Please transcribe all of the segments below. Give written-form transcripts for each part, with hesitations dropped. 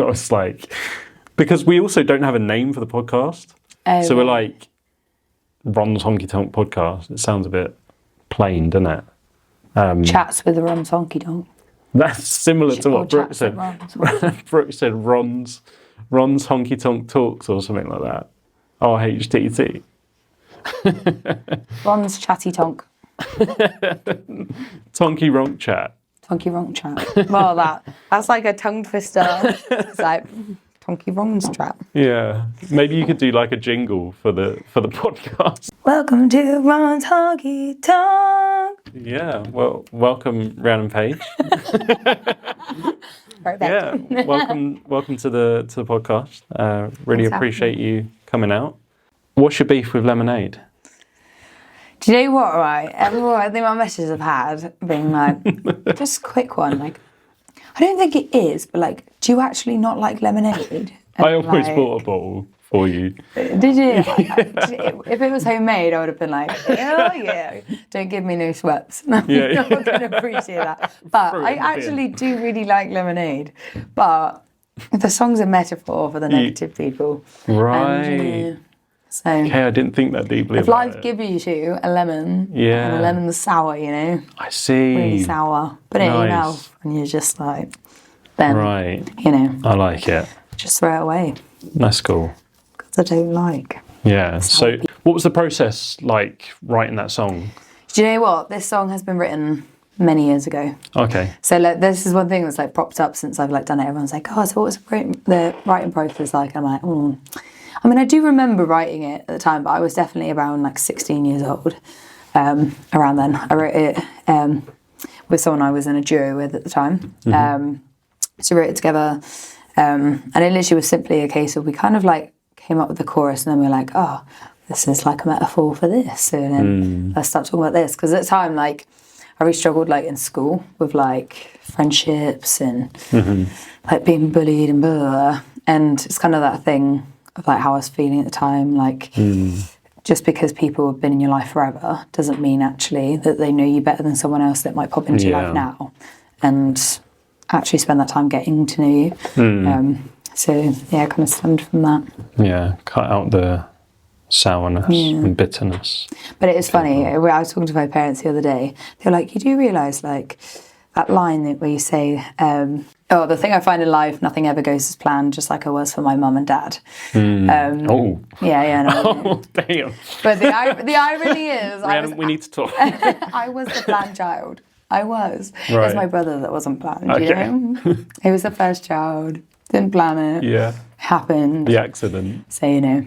was like, because we also don't have a name for the podcast. So we're like, Ron's Honky Tonk podcast. It sounds a bit plain, doesn't it? Chats with Ron's Honky Tonk. That's similar to what Brooke said. Brooke said Ron's Honky Tonk Talks or something like that. RHTT. Ron's Chatty Tonk. Tonky Ronk Chat. Tonky Ronk Chat. Well, that's like a tongue twister. It's like Tonky Ron's Chat. Yeah. Maybe you could do like a jingle for the podcast. Welcome to Ron's Honky Tonk. Yeah. Well, welcome Rhiannon Paige. Right back. Yeah. Welcome to the podcast. Really Thanks appreciate you coming out. What's your beef with Lemonade? Do you know what, right? I think my messages I've had being like, just a quick one, like, I don't think it is, but like, do you actually not like lemonade? And I almost bought a bottle for you. Did you? If it was homemade, I would have been like, oh yeah, don't give me no sweats. Yeah. I'm not going to appreciate that. But I actually do really like lemonade. But the song's a metaphor for the negative people. Right. And, so, okay, I didn't think that deeply if about life it. gives you a lemon, Yeah. and a lemon's sour, you know, I see. really sour, put it in your Nice. mouth, and you're just like, then, Right. you know, I like it. just throw it away, That's cool. because I don't like. Yeah. So what was the process like writing that song? Do you know what? This song has been written many years ago. Okay. So like, this is one thing that's like propped up since I've like done it. Everyone's like, oh, so what was the writing process like? I'm like, I mean, I do remember writing it at the time, but I was definitely around like 16 years old. Around then, I wrote it with someone I was in a duo with at the time. So we wrote it together, and it literally was simply a case of we kind of like came up with the chorus, and then we were like, oh, this is like a metaphor for this, and then let's start talking about this. Because at the time, like, I really struggled like in school with like friendships and like being bullied and blah, blah, blah. And it's kind of that thing of like how I was feeling at the time, like just because people have been in your life forever doesn't mean actually that they know you better than someone else that might pop into your life now and actually spend that time getting to know you. So yeah, kind of stemmed from that. Yeah, cut out the sourness and bitterness. But it is funny, I was talking to my parents the other day, they were like, you do realise like that line where you say, the thing I find in life, nothing ever goes as planned, just like I was for my mum and dad. Yeah, no. Oh, damn. But the irony is, we need to talk. I was the planned child. I was. Right. It was my brother that wasn't planned, you know? He was the first child, didn't plan it. Yeah. Happened. The accident. So, you know.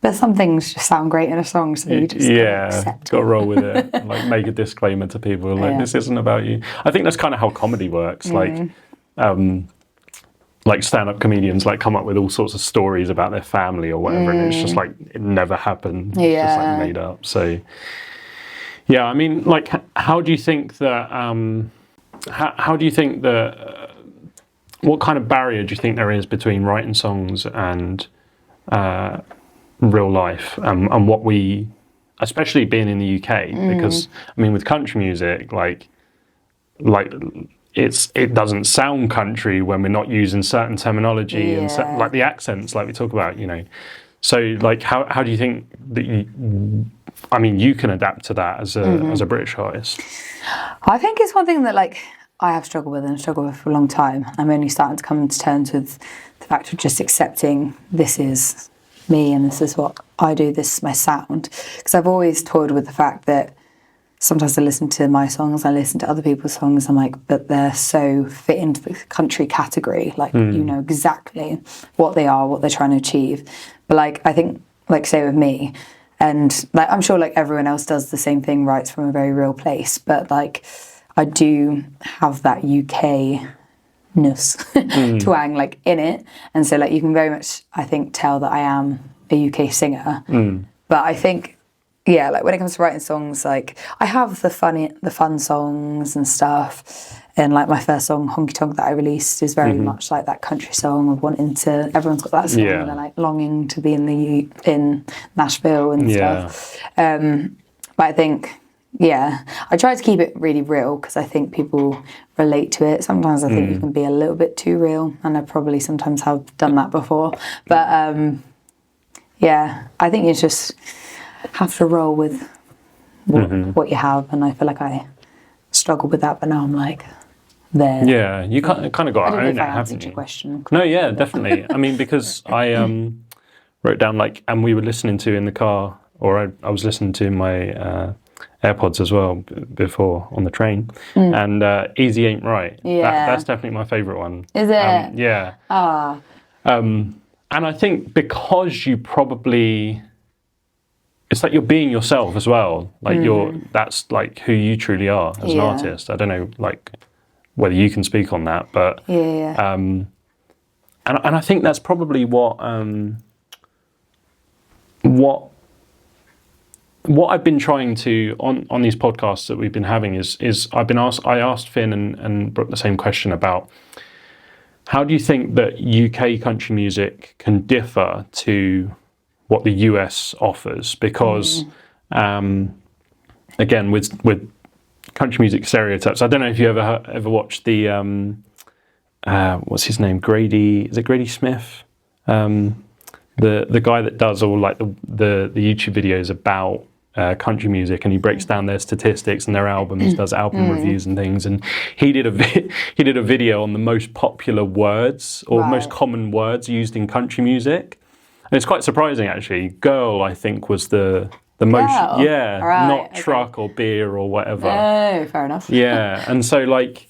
But some things just sound great in a song, so you just accept it. Got to roll with it. And, like, make a disclaimer to people, like, this isn't about you. I think that's kind of how comedy works. Like stand-up comedians like come up with all sorts of stories about their family or whatever, and it's just like it never happened. It's just like made up. So yeah, I mean, like, how do you think that? How do you think that? What kind of barrier do you think there is between writing songs and real life, and what we, especially being in the UK, because I mean, with country music, like. It doesn't sound country when we're not using certain terminology and like the accents, like we talk about, you know. So, like, how do you think that you can adapt to that as a British artist? I think it's one thing that like I have struggled with for a long time. I'm only starting to come to terms with the fact of just accepting this is me and this is what I do. This is my sound, because I've always toyed with the fact that. Sometimes I listen to my songs, I listen to other people's songs, I'm like, but they're so fit into the country category, like, you know exactly what they are, what they're trying to achieve. But like, I think, like, say with me, and like, I'm sure like everyone else does the same thing, writes from a very real place, but like, I do have that UK-ness twang, like, in it. And so like, you can very much, I think, tell that I am a UK singer. But I think, yeah, like when it comes to writing songs, like I have the fun songs and stuff, and like my first song, Honky Tonk, that I released is very much like that country song of wanting to. Everyone's got that song, and they're like longing to be in Nashville and stuff. But I think, Yeah, I try to keep it really real because I think people relate to it. Sometimes I think you can be a little bit too real, and I probably sometimes have done that before. But yeah, I think you just have to roll with what you have, and I feel like I struggled with that, but now I'm like there. Yeah, you kind of got to own it, haven't you? Your question. No, yeah, definitely. I mean, because I wrote down like, and we were listening to in the car, or I was listening to my AirPods as well before on the train, and Easy Ain't Right. Yeah, that's definitely my favourite one. Is it? Yeah. Ah. And I think because you probably, it's like you're being yourself as well. Like that's like who you truly are as an artist. I don't know, like whether you can speak on that, but and I think that's probably what I've been trying to on these podcasts that we've been having is I asked Finn and Brooke the same question about how do you think that UK country music can differ to what the US offers? Because again, with country music stereotypes, I don't know if you ever watched the what's his name, Grady? Is it Grady Smith? The guy that does all like the YouTube videos about country music, and he breaks down their statistics and their albums, does album reviews and things. And he did a video on the most popular words or most common words used in country music, and it's quite surprising actually. Girl, I think, was the most, not truck or beer or whatever. Oh, fair enough. Yeah, and so like,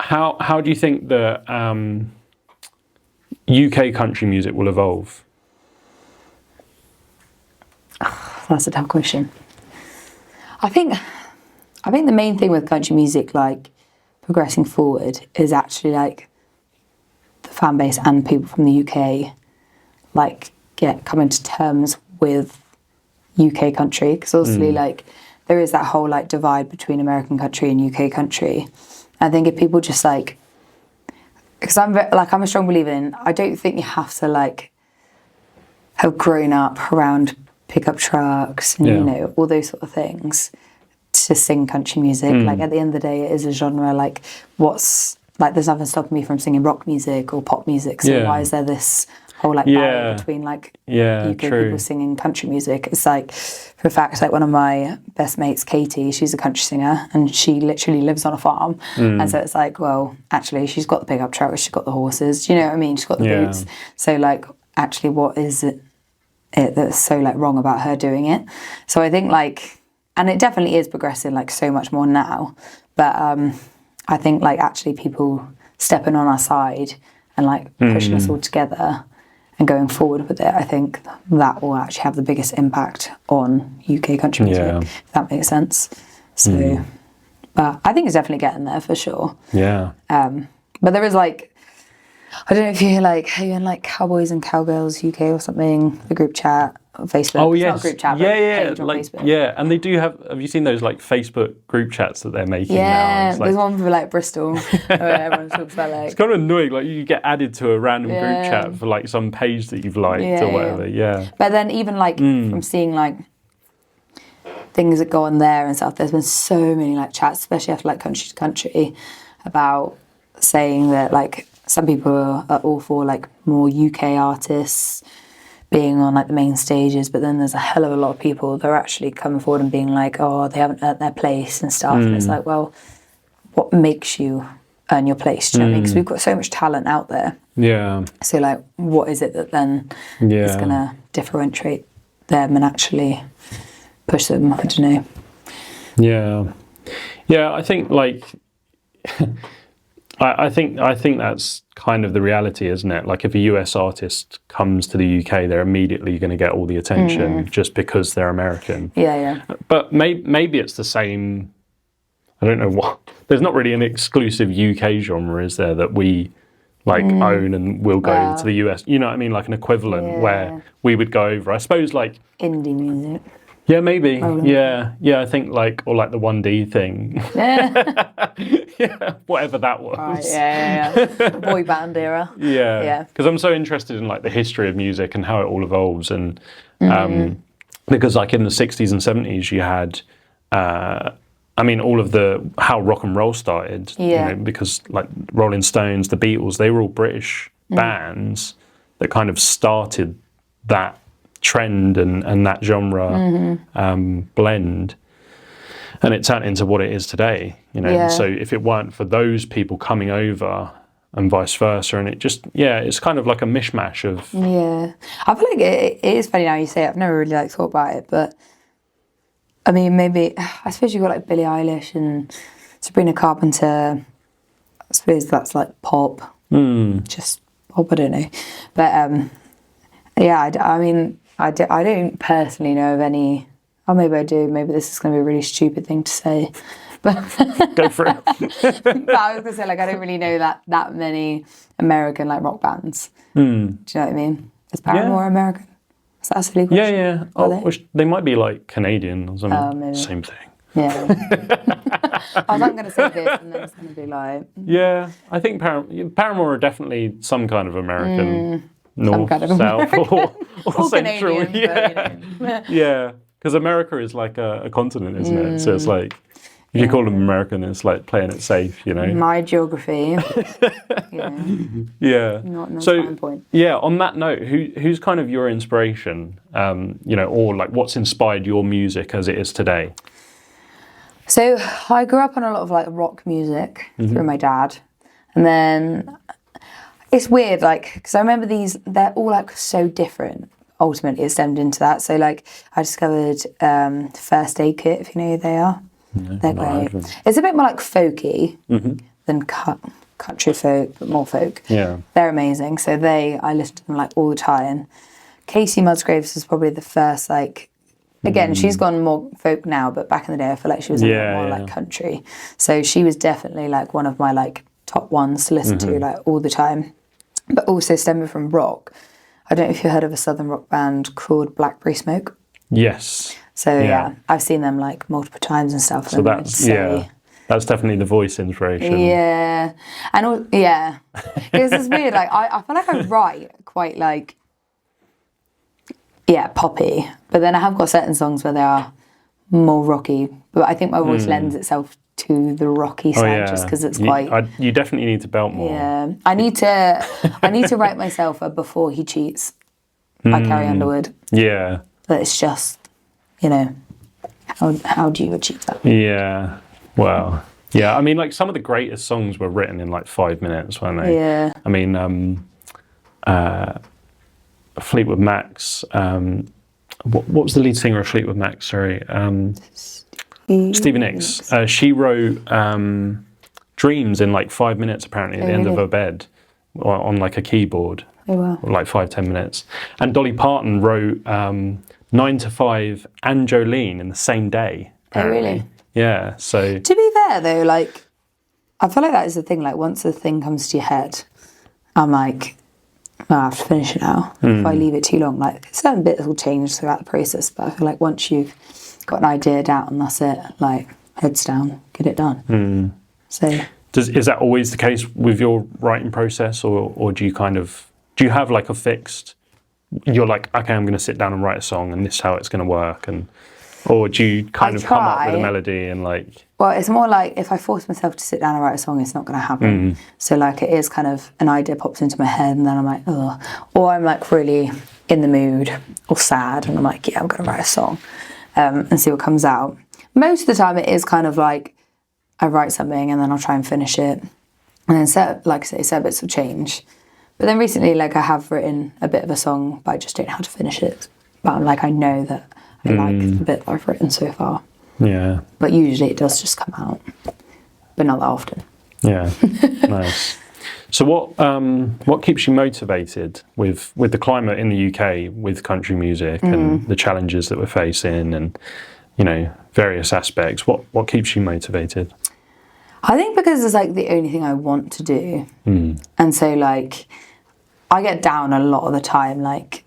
how do you think that UK country music will evolve? That's a tough question. I think the main thing with country music, like progressing forward, is actually like the fan base and people from the UK, like coming to terms with UK country, because obviously like there is that whole like divide between American country and UK country. I think if people just like, because I'm a strong believer in, I don't think you have to like have grown up around pickup trucks and you know all those sort of things to sing country music. Like at the end of the day, it is a genre. Like what's like, there's nothing stopping me from singing rock music or pop music. So why is there this whole like barrier between like UK people singing country music? It's like, for a fact, like one of my best mates, Katie, she's a country singer and she literally lives on a farm. And so it's like, well, actually she's got the pickup truck, she's got the horses, do you know what I mean? She's got the boots. So like, actually what is it that's so like wrong about her doing it? So I think like, and it definitely is progressing like so much more now, but I think like actually people stepping on our side and like pushing us all together and going forward with it, I think that will actually have the biggest impact on UK country music, if that makes sense. So but I think it's definitely getting there for sure. But there is like, I don't know if you're like, are you in like Cowboys and Cowgirls UK or something, the group chat on Facebook? Oh yes, it's not a group chat, but page on like Facebook. and they do have you seen those like Facebook group chats that they're making now? It's like, there's one for like Bristol where everyone talks about like, it's kind of annoying, like you get added to a random group chat for like some page that you've liked or whatever. But then even like from seeing like things that go on there and stuff, there's been so many like chats, especially after like Country to Country, about saying that like some people are all for like more UK artists being on like the main stages, but then there's a hell of a lot of people that are actually coming forward and being like, oh, they haven't earned their place and stuff. And it's like, well, what makes you earn your place? Do you know what I mean? Because we've got so much talent out there. So like, what is it that then is going to differentiate them and actually push them? I don't know. I think like I think that's kind of the reality, isn't it? Like if a US artist comes to the UK, they're immediately going to get all the attention just because they're American. But maybe it's the same. I don't know what. There's not really an exclusive UK genre, is there, that we like own and will go to the US? You know what I mean? Like an equivalent where we would go over. I suppose like indie music. Yeah, maybe. I think like, or like the 1D thing. Whatever that was. The boy band era. Because I'm so interested in like the history of music and how it all evolves, and because like in the 60s and 70s you had I mean, all of how rock and roll started, because like Rolling Stones, the Beatles, they were all British bands that kind of started that trend and that genre blend, and it turned into what it is today. So if it weren't for those people coming over and vice versa, and it just it's kind of like a mishmash of I feel like it is funny now you say it. I've never really thought about it, but I mean, maybe I suppose you've got like Billie Eilish and Sabrina Carpenter. I suppose that's like pop, just pop. I don't know, but I mean, I don't personally know of any. Oh, maybe I do. Maybe this is going to be a really stupid thing to say, but go for it. But I was going to say, like, I don't really know that many American like rock bands. Do you know what I mean? Is Paramore American? Is that a silly question? Yeah. They might be like Canadian or something. Maybe. Same thing. Yeah. I was going to say this, and then it's going to be like. Yeah, I think Paramore are definitely some kind of American, north, kind of south, or central. Canadian, Yeah, because America is like a continent, isn't it? So it's like. If you call them American, it's like playing it safe, My geography. Yeah. Not so, point. Yeah, on that note, who's kind of your inspiration, or like what's inspired your music as it is today? So I grew up on a lot of like rock music through my dad. And then it's weird, like, because I remember they're all like so different. Ultimately, it stemmed into that. So like I discovered First Aid Kit, if you know who they are. No, they're great. It's a bit more like folky than country folk, but more folk. Yeah, they're amazing. So I listen to them like all the time. Casey Musgraves was probably the first like. Again, she's gone more folk now, but back in the day, I feel like she was a bit more like country. So she was definitely like one of my like top ones to listen to like all the time. But also stemming from rock. I don't know if you heard of a southern rock band called Blackberry Smoke. Yes. So I've seen them like multiple times and stuff. So that's definitely the Voice inspiration. Yeah, and because it's weird. Like I feel like I write quite like poppy, but then I have got certain songs where they are more rocky. But I think my voice lends itself to the rocky sound just because it's quite. You definitely need to belt more. Yeah, I need to write myself a Before He Cheats by Carrie Underwood. Yeah, but it's just. How do you achieve that? Yeah, well, I mean, like some of the greatest songs were written in like 5 minutes, weren't they? Yeah. I mean, Fleetwood Mac's. What was the lead singer of Fleetwood Mac? Sorry, Stevie Nicks. She wrote Dreams in like 5 minutes, apparently, at the end of her bed, on like a keyboard. Oh wow! Like 5-10 minutes. And Dolly Parton wrote 9 to 5 and Jolene in the same day. Apparently. Oh, really? Yeah, so... To be fair, though, like, I feel like that is the thing, like, once the thing comes to your head, I'm like, I have to finish it now. If I leave it too long, like, certain bits will change throughout the process, but I feel like once you've got an idea down, that's it, like, heads down, get it done. So... Is that always the case with your writing process, or do you have, like, a fixed... You're like, okay, I'm going to sit down and write a song, and this is how it's going to work, or do you kind of come up with a melody and like? Well, it's more like if I force myself to sit down and write a song, it's not going to happen. So like, it is kind of an idea pops into my head, and then I'm like, oh, or I'm like really in the mood or sad, and I'm like, I'm going to write a song, and see what comes out. Most of the time, it is kind of like I write something and then I'll try and finish it, and then certain bits will change. But then recently, like, I have written a bit of a song, but I just don't know how to finish it. But I'm like, I know that I like the bit that I've written so far. Yeah. But usually it does just come out, but not that often. Yeah. Nice. So what keeps you motivated with the climate in the UK with country music and the challenges that we're facing and, various aspects? What keeps you motivated? I think because it's like the only thing I want to do. And so like I get down a lot of the time, like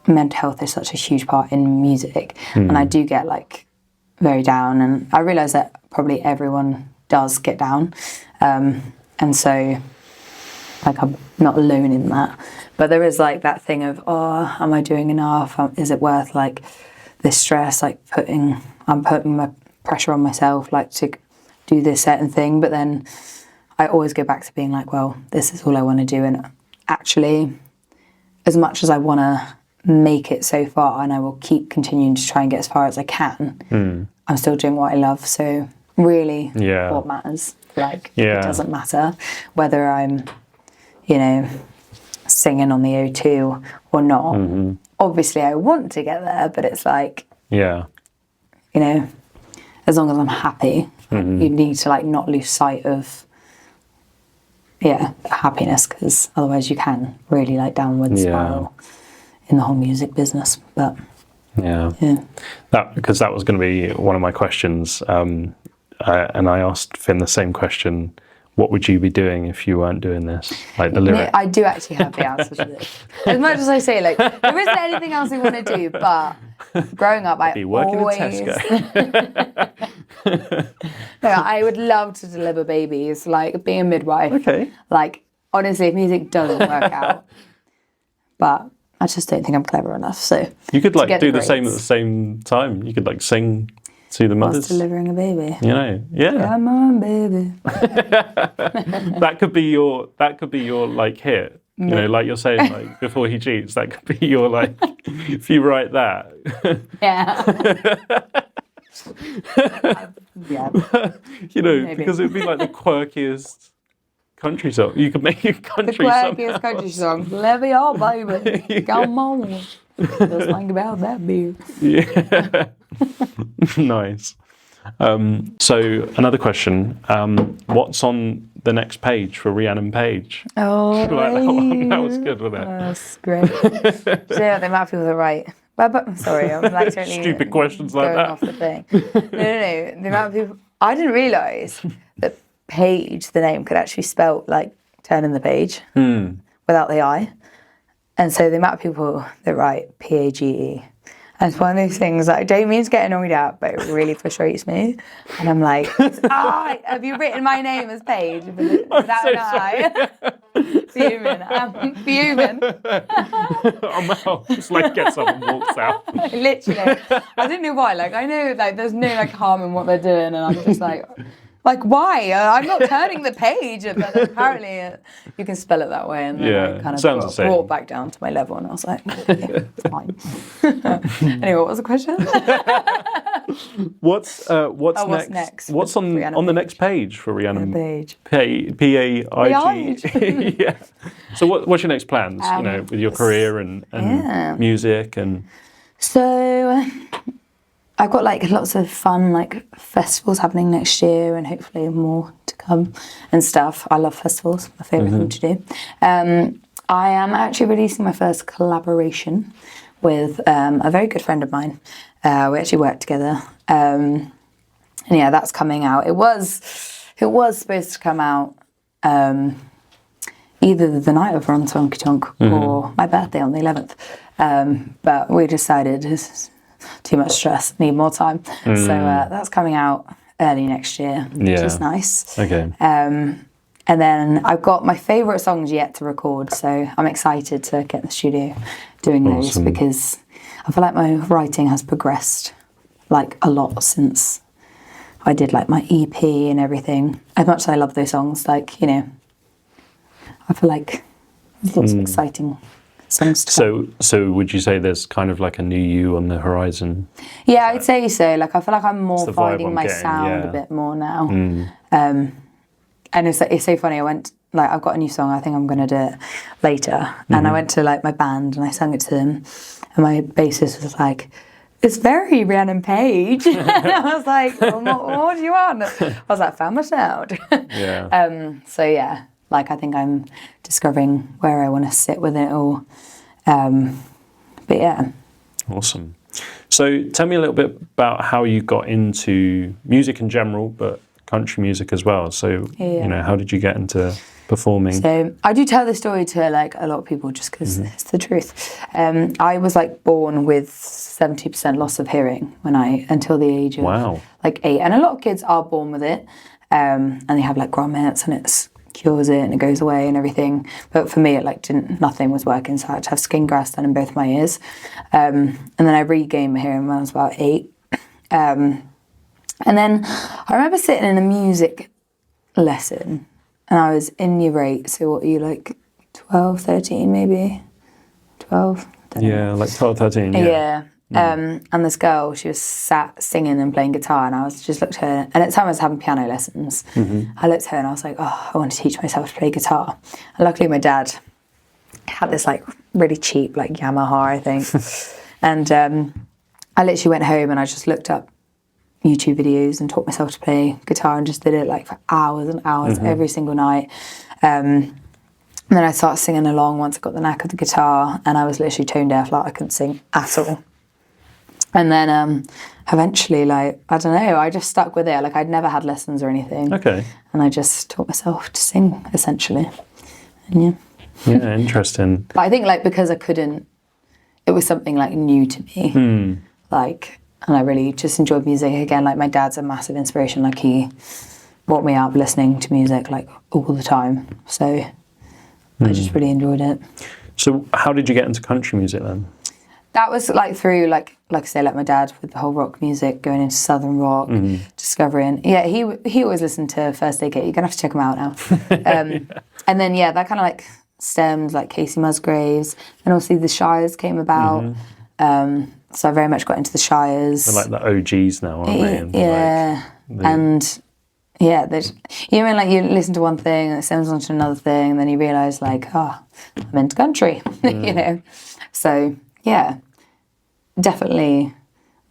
mental health is such a huge part in music and I do get like very down, and I realise that probably everyone does get down, and so like I'm not alone in that, but there is like that thing of, oh, am I doing enough, is it worth like this stress, like I'm putting my pressure on myself, like to do this certain thing. But then I always go back to being like, well, this is all I want to do. And actually, as much as I want to make it so far, and I will keep continuing to try and get as far as I can, I'm still doing what I love. So really, what matters? Like, it doesn't matter whether I'm, you know, singing on the O2 or not. Obviously, I want to get there, but it's like, you know, as long as I'm happy, you need to like not lose sight of happiness, because otherwise you can really like downward spiral in the whole music business. But because that was going to be one of my questions, and I asked Finn the same question. What would you be doing if you weren't doing this? Like the lyric. I do actually have the answer to this. As much as I say, like, there isn't anything else I want to do, but growing up, I always... No, I would love to deliver babies, like being a midwife. Okay. Like, honestly, if music doesn't work out, but I just don't think I'm clever enough, so... You could, like, do the same at the same time. You could, like, sing to the mothers. Whilst delivering a baby. You know, Come on, baby. that could be your like hit. You know, like you're saying, like before he cheats, that could be your like. If you write that. You know, maybe. Because it'd be like the quirkiest country song. You could make a country song. The quirkiest country song. Live your baby. Come on. Just think about that beer. Yeah. Nice. So another question. What's on the next page for Rhiannon Paige? Oh, like that one? That was good, wasn't it? That's great. So yeah, the amount of people that write. But sorry, I'm like totally stupid questions like that. Off the thing. No. The amount of people. I didn't realise that Paige, the name, could actually spell like turning the page without the I. And so the amount of people that write Page, and it's one of those things that I don't mean to get annoyed at, but it really frustrates me. And I'm like, have you written my name as Paige without an I? Fuming. I'm fuming. I'm out. Just like gets up and walks out. Literally. I don't know why. Like, I know like there's no like harm in what they're doing, and I'm just like why? I'm not turning the page. But apparently you can spell it that way, and then I kind of brought back down to my level, and I was like, okay, it's fine. Anyway, what was the question? What's next? What's on the next page for Rhiannon? Page. Paige. Yeah. So what's your next plans? You know, with your career and music and. So. I've got like lots of fun like festivals happening next year, and hopefully more to come and stuff. I love festivals, my favourite thing to do. I am actually releasing my first collaboration with a very good friend of mine. We actually work together. And yeah, that's coming out. It was supposed to come out either the night of Honky Tonk or my birthday on the 11th. But we decided too much stress, need more time. So that's coming out early next year, which is nice. Okay. And then I've got my favourite songs yet to record, so I'm excited to get in the studio doing those, because I feel like my writing has progressed like a lot since I did like my EP and everything. As much as I love those songs, like, you know, I feel like there's lots of exciting songs to come. So would you say there's kind of like a new you on the horizon? Yeah, I'd say so. Like, I feel like I'm more finding my sound a bit more now. And it's so funny. I've got a new song. I think I'm going to do it later. And I went to like my band and I sang it to them. And my bassist was like, "It's very Rhiannon Paige." And I was like, well, what do you want? I was like, found my sound. So yeah, like I think I'm discovering where I want to sit with it all. But yeah. Awesome. So tell me a little bit about how you got into music in general, but country music as well. So, you know, how did you get into performing? So I do tell this story to like a lot of people just because it's the truth. I was like born with 70% loss of hearing until the age of like 8. And a lot of kids are born with it, and they have like grommets and it cures it and it goes away and everything. But for me, it like nothing was working, so I had to have skin grafts done in both my ears. And then I regained my hearing when I was about 8. And then I remember sitting in a music lesson, and I was in year 8, so what are you, like 12, 13 maybe? 12? Yeah, like 12, 13, Yeah. And this girl, she was sat singing and playing guitar, and I was just looked at her, and at the time I was having piano lessons. I looked at her and I was like, oh, I want to teach myself to play guitar. And luckily my dad had this like really cheap like Yamaha, I think. And I literally went home and I just looked up YouTube videos and taught myself to play guitar and just did it like for hours and hours every single night. And then I started singing along once I got the knack of the guitar, and I was literally tone deaf, like I couldn't sing at all. And then eventually, like, I don't know, I just stuck with it. Like, I'd never had lessons or anything. Okay. And I just taught myself to sing, essentially. And yeah. Yeah, interesting. But I think, like, because I couldn't, it was something, like, new to me. Like, and I really just enjoyed music. Again, like, my dad's a massive inspiration. Like, he brought me up listening to music, like, all the time. So I just really enjoyed it. So how did you get into country music then? That was like through like I say, like my dad with the whole rock music, going into southern rock, discovering. Yeah, he always listened to First Aid Kit. You're gonna have to check him out now. And then that kind of like stemmed like Casey Musgraves, and obviously the Shires came about. So I very much got into the Shires. They're like the OGs now, aren't they? And and yeah, you mean like you listen to one thing and it stems onto another thing, and then you realise like, oh, I'm into country, you know. So. Yeah, definitely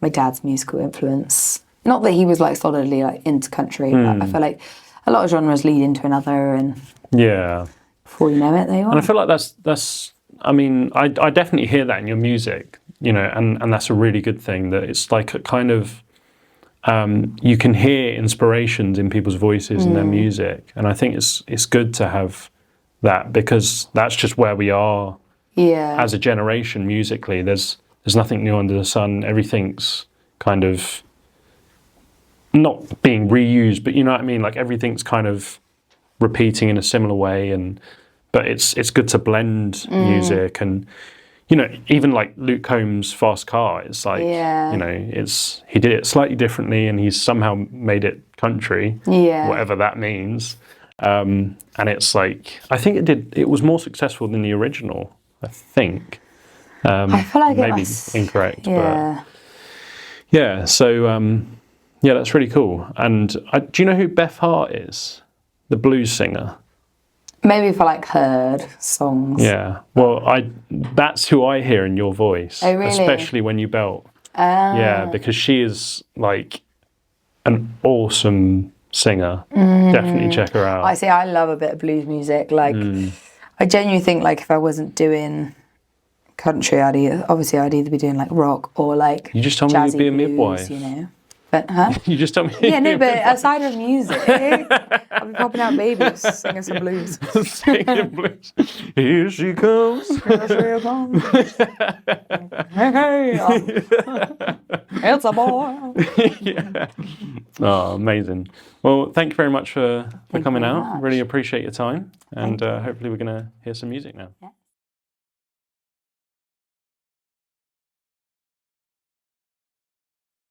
my dad's musical influence. Not that he was like solidly like into country, but I feel like a lot of genres lead into another, and before you know it, they are. And I feel like that's. I mean, I definitely hear that in your music, you know, and that's a really good thing. That it's like a kind of you can hear inspirations in people's voices and their music, and I think it's good to have that, because that's just where we are. Yeah. As a generation, musically, there's nothing new under the sun. Everything's kind of not being reused, but you know what I mean. Like everything's kind of repeating in a similar way, but it's good to blend music, and you know, even like Luke Combs' Fast Car. It's like you know, he did it slightly differently, and he's somehow made it country, whatever that means. And it's like I think it was more successful than the original. I think. I feel like maybe incorrect, but yeah. So that's really cool. And do you know who Beth Hart is? The blues singer. Maybe if I like heard songs. Yeah. Well, that's who I hear in your voice. Oh, really? Especially when you belt. Yeah, because she is like an awesome singer. Definitely check her out. I see. I love a bit of blues music. Like. I genuinely think like if I wasn't doing country, I'd either be doing like rock or like you just told me you'd be a midwife, you know. But huh? You just told me. Yeah, no, but aside from music, I'll be popping out babies singing some blues. Singing blues. Here she comes. Here she comes. Hey, it's a boy. Oh, amazing. Well, thank you very much for coming out. Really appreciate your time, and hopefully we're going to hear some music now. Yeah.